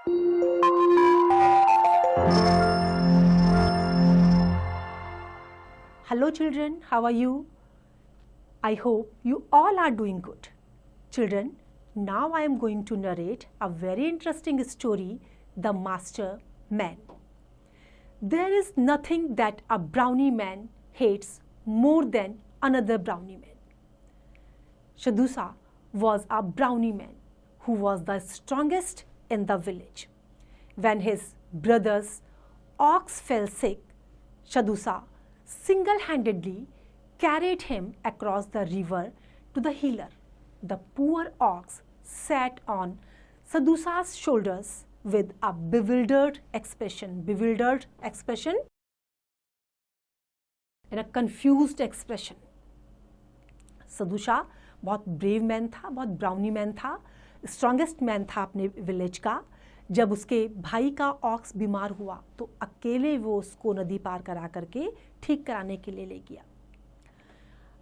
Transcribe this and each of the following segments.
Hello children, how are you? I hope you all are doing good. Children, now I am going to narrate a very interesting story, The Master Man. There is nothing that a brownie man hates more than another brownie man. Shadusa was a brownie man who was the strongest in the village. When his brother's ox fell sick, Shadusa single-handedly carried him across the river to the healer. The poor ox sat on Shadusa's shoulders with a bewildered expression and a confused expression. Shadusa बहुत brave man था, बहुत brownie man था, strongest man था अपने village का. जब उसके भाई का ऑक्स बीमार हुआ तो अकेले वो उसको नदी पार करा करके ठीक कराने के लिए ले गया.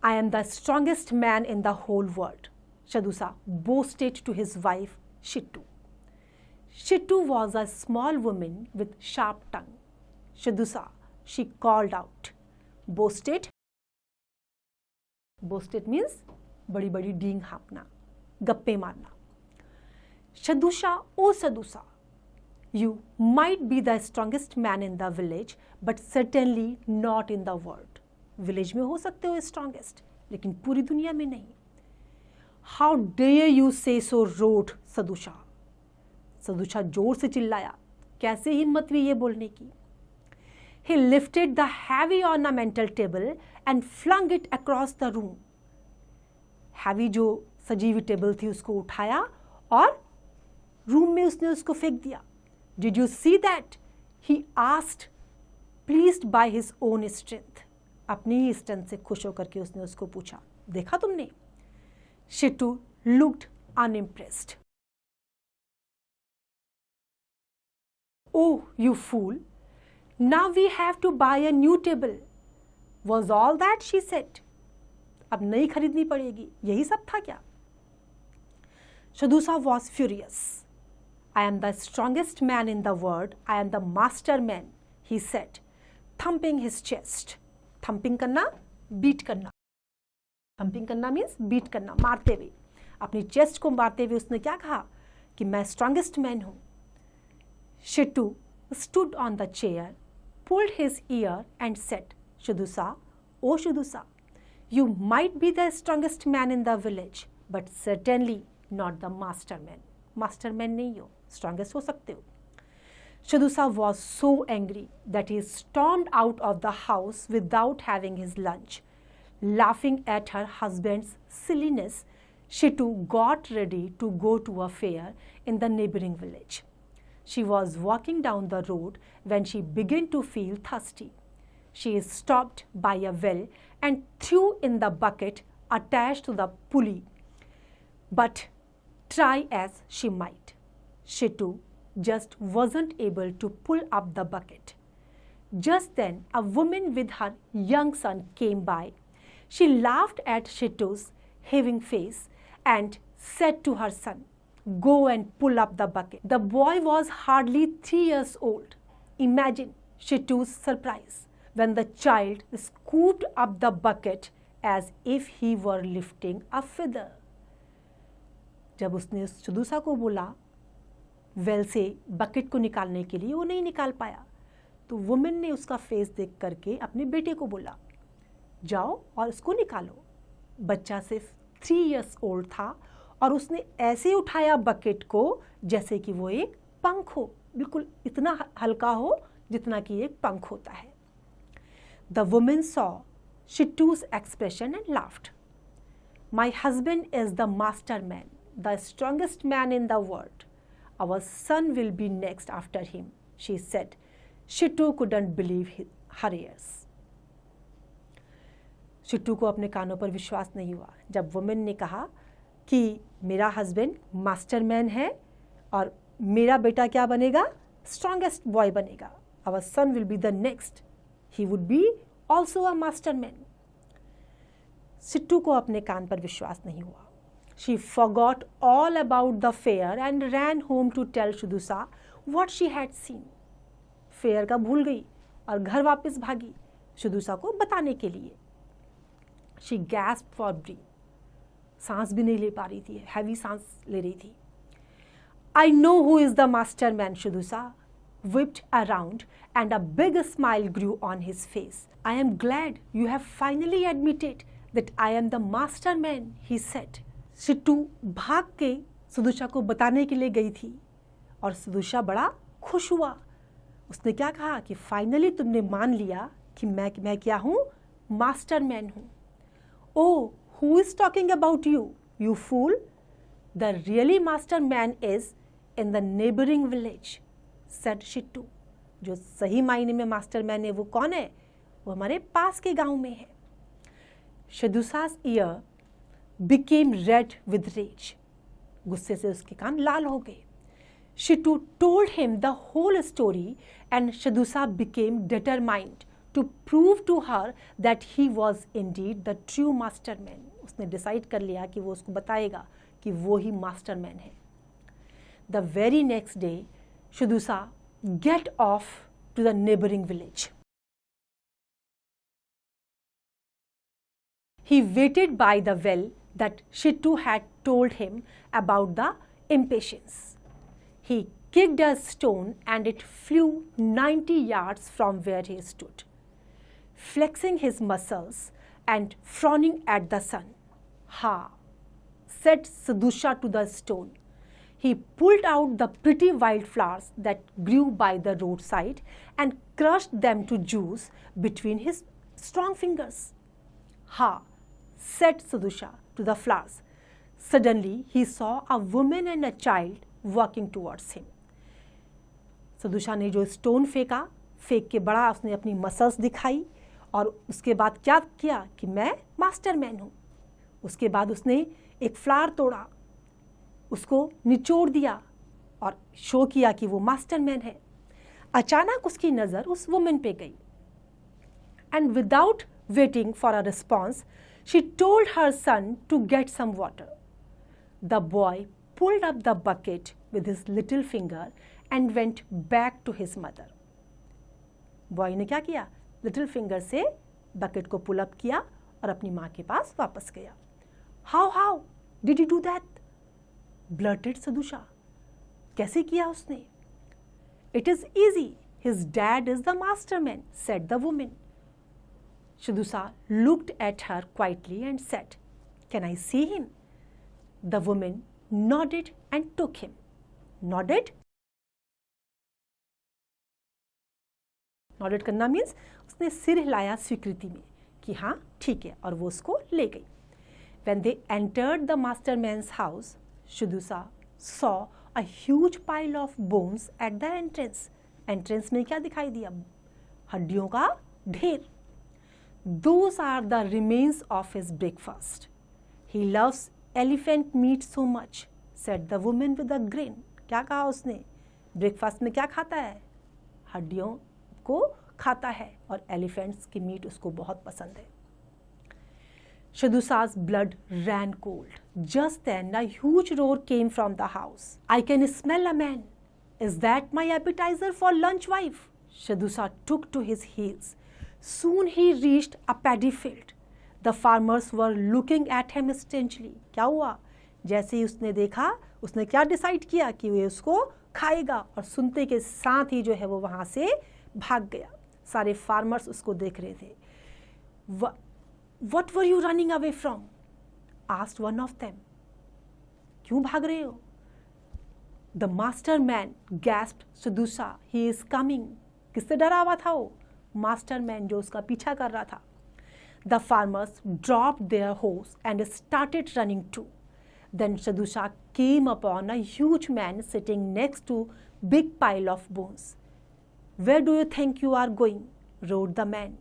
I am the strongest man in the whole world, Shadusa boasted to his wife Shittu. Shittu was a small woman with sharp tongue. Shadusa, she called out. Boasted means बड़ी बड़ी डींग हाँपना, गप्पे मारना. Shadusa, oh Shadusa, you might be the strongest man in the village, but certainly not in the world. Village में हो सकते हो strongest, लेकिन पूरी दुनिया में नहीं. How dare you say so rude, Shadusa? Shadusa जोर से चिल्लाया. कैसे हिम्मत हुई ये बोलने की? He lifted the heavy ornamental table and flung it across the room. Heavy जो सजी हुई टेबल थी उसको उठाया और रूम में उसने उसको फेंक दिया. Did you see that? He asked, pleased by his own strength. अपनी ही स्ट्रेंथ से खुश होकर के उसने उसको पूछा, देखा तुमने? Shittu looked unimpressed. Oh, you fool! Now we have to buy a new table. Was all that? She said. अब नई खरीदनी पड़ेगी, यही सब था क्या? Shadusa was furious. I am the strongest man in the world. I am the master man, he said, thumping his chest. Thumping करना, beat करना. Thumping करना means beat करना, मारते हुए. अपनी चेस्ट को मारते हुए उसने क्या कहा कि मैं strongest man हूँ. Shittu stood on the chair, pulled his ear and said, Shadusa, oh Shadusa, you might be the strongest man in the village, but certainly not the master man. Master man नहीं हो, strongest हो सकते हो. Shadusa was so angry that he stormed out of the house without having his lunch. Laughing at her husband's silliness, Shittu got ready to go to a fair in the neighboring village. She was walking down the road when she began to feel thirsty. She stopped by a well and threw in the bucket attached to the pulley. But try as she might, Shittu just wasn't able to pull up the bucket. Just then, a woman with her young son came by. She laughed at Shittu's heaving face and said to her son, "Go and pull up the bucket." The boy was hardly 3 years old. Imagine Shittu's surprise when the child scooped up the bucket as if he were lifting a feather. जब उसने शदूसा को बोला well से bucket को निकालने के लिए, वो नहीं निकाल पाया, तो वुमेन ने उसका फेस देख करके अपने बेटे को बोला, जाओ और उसको निकालो. बच्चा सिर्फ 3 इयर्स ओल्ड था और उसने ऐसे उठाया बकेट को जैसे कि वो एक पंख हो, बिल्कुल इतना हल्का हो जितना कि एक पंख होता है. The woman saw Shittu's expression and laughed. My husband is the master man, the strongest man in the world. Our son will be next after him, she said. Shittu couldn't believe her ears. शिट्टू को अपने कानों पर विश्वास नहीं हुआ जब women ने कहा कि मेरा हस्बैंड मास्टर मैन है और मेरा बेटा क्या बनेगा, स्ट्रॉन्गेस्ट बॉय बनेगा. Our son will be the next, he would be also a master man. शिट्टू को अपने कान पर विश्वास नहीं हुआ. She forgot all about the fair and ran home to tell Shadusa what she had seen. Fair का भूल गई और घर वापस भागी शदूसा को बताने के लिए. She gasped for breath. सांस भी नहीं ले पा रही थी, हैवी सांस ले रही थी. I know who is the master man, Shadusa whipped around and a big smile grew on his face. I am glad you have finally admitted that I am the master man, he said. शिट्टू भाग के सदुशा को बताने के लिए गई थी और सदुशा बड़ा खुश हुआ. उसने क्या कहा कि फाइनली तुमने मान लिया कि मैं क्या हूँ, मास्टर मैन हूँ. Oh, who is talking about you, you fool? The really master man is in the neighboring village, said शिट्टू. जो सही मायने में मास्टर मैन है वो कौन है? वो हमारे पास के गांव में है. Shadusa's ear became red with rage. गुस्से से उसके कान लाल हो गए. Shittu told him the whole story and Shadusa became determined to prove to her that he was indeed the true master man. उसने डिसाइड कर लिया कि वो उसको बताएगा कि वो ही मास्टर मैन है. The very next day, Shadusa get off to the neighboring village. He waited by the well that Shittu had told him about the impatience. He kicked a stone and it flew 90 yards from where he stood, flexing his muscles and frowning at the sun. Ha, said Sadusha to the stone. He pulled out the pretty wildflowers that grew by the roadside and crushed them to juice between his strong fingers. Ha, said Sadusha to the flowers. Suddenly he saw a woman and a child walking towards him. सदुशा ने जो stone फेंक के बड़ा उसने अपनी muscles दिखाई और उसके बाद क्या किया कि मैं मास्टर मैन हूँ. उसके बाद उसने एक फ्लावर तोड़ा, उसको निचोड़ दिया और शो किया कि वो मास्टर मैन है. अचानक उसकी नज़र उस वुमेन पे गई. And without waiting for a response she told her son to get some water. The boy pulled up the bucket with his little finger and went back to his mother. Boy ने क्या किया? Little finger से bucket को pull up किया और अपनी माँ के पास वापस गया. How did you do that? Blurted Shadusa. कैसे किया उसने? It is easy, his dad is the master man, said the women. Shadusa looked at her quietly and said, Can I see him? The woman nodded and took him. Nodded? Nodded करना means उसने सिर हिलाया स्वीकृति में कि हाँ ठीक है और वो उसको ले गई. When they entered the master man's house, Shadusa saw a huge pile of bones at the entrance. Entrance में क्या दिखाई दिया? हड्डियों का ढेर. Those are the remains of his breakfast. He loves elephant meat so much, said the woman with a grin. क्या कहा उसने? ब्रेकफास्ट में क्या खाता है? हड्डियों को खाता है और एलिफेंट्स की मीट उसको बहुत पसंद है. Shadusa's blood ran cold. Just then a huge roar came from the house. I can smell a man. Is that my appetizer for lunch, wife? Shadusa took to his heels. Soon he reached a paddy field. The farmers were looking at him strangely. क्या हुआ? जैसे ही उसने देखा, उसने क्या decide किया कि वे उसको खाएगा और सुनते के साथ ही जो है वो वहाँ से भाग गया. सारे फार्मर्स उसको देख रहे थे. What were you running away from? asked one of them. क्यों भाग रहे हो? The master man gasped Shadusa. He is coming. किससे डरा हुआ था वो? मास्टर मैन जो उसका पीछा कर रहा था. The farmers dropped their hoes and started running too. Then Shadusha came upon a huge man sitting next to big pile of bones. Where do you think you are going? roared the man.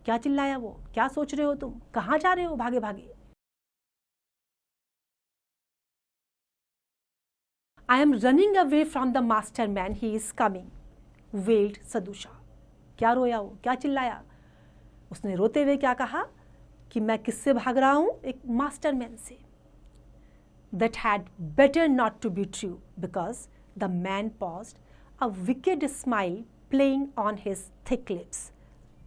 क्या चिल्लाया वो? क्या सोच रहे हो तुम? कहाँ जा रहे हो भागे भागे? I am running away from the master man. He is coming, wailed Sadusha. क्या रोया वो? क्या चिल्लाया? उसने रोते हुए क्या कहा कि मैं किससे भाग रहा हूँ? एक मास्टर मैन से. that had better not to be true because the man paused, a wicked smile playing on his thick lips.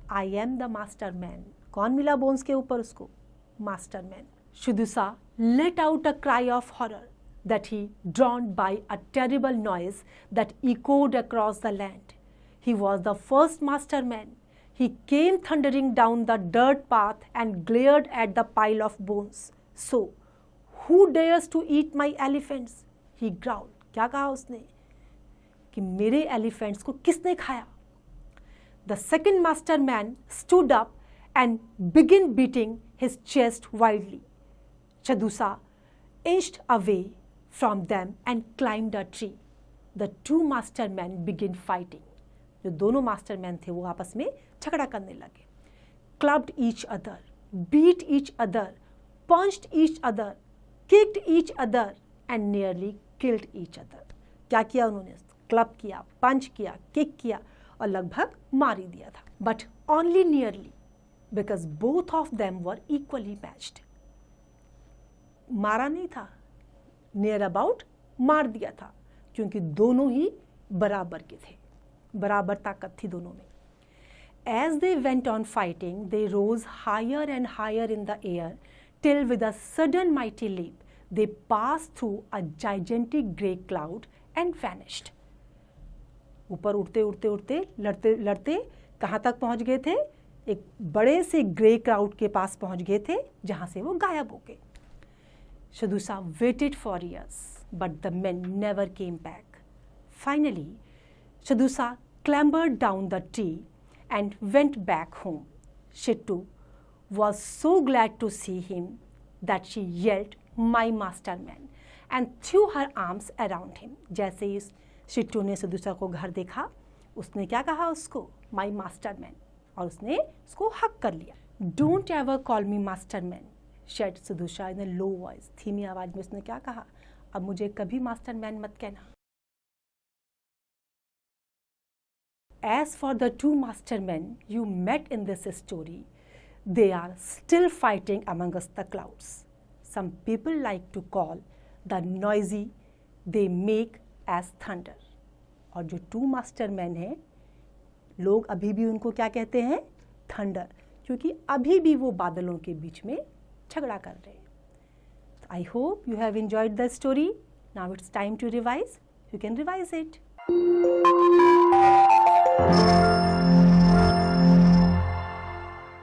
I am the master man. कौन मिला बोन्स के ऊपर उसको? Master man. Shadusa let out a cry of horror that he drowned by a terrible noise that echoed across the land. He was the first master man. He came thundering down the dirt path and glared at the pile of bones. So, who dares to eat my elephants? He growled. क्या कहा उसने? कि मेरे elephants को किसने खाया? The second master man stood up and began beating his chest wildly. Shadusa inched away from them and climbed a tree. The two master men began fighting. जो दोनों मास्टर मैन थे वो आपस में झगड़ा करने लगे. Clubbed each other, beat each other, punched each other, kicked each other and nearly killed each other. क्या किया उन्होंने? क्लब किया, पंच किया, किक किया और लगभग मार ही दिया था. But only nearly, because both of them were equally matched. मारा नहीं था, near about मार दिया था, क्योंकि दोनों ही बराबर के थे, बराबर ताकत थी दोनों में. As they went on fighting, they rose higher and higher in the air till with a sudden mighty leap, they passed through a gigantic grey cloud and vanished. ऊपर उड़ते उड़ते उड़ते लड़ते लड़ते कहाँ तक पहुँच गए थे? एक बड़े से ग्रे क्राउड के पास पहुँच गए थे जहाँ से वो गायब हो गए. Shadusa waited for years, but the men never came back. Finally, Shadusa clambered down the tree and went back home. Shittu was so glad to see him that she yelled, "My master man," and threw her arms around him. जैसे ही शिट्टू ने सदुसा को घर देखा, उसने क्या कहा उसको? My master man. और उसने उसको हक कर लिया. Don't ever call me master man, said Sadusha in a low voice. धीमी आवाज में उसने क्या कहा? अब मुझे कभी मास्टर मैन मत कहना. As for the two master men you met in this story, they are still fighting amongst the clouds. Some people like to call the noisy they make as thunder. और जो two master men हैं, लोग अभी भी उनको क्या कहते हैं? थंडर, क्योंकि अभी भी वो बादलों के बीच में झगड़ा कर रहे हैं. I hope you have enjoyed the story. Now it's time to revise. You can revise it.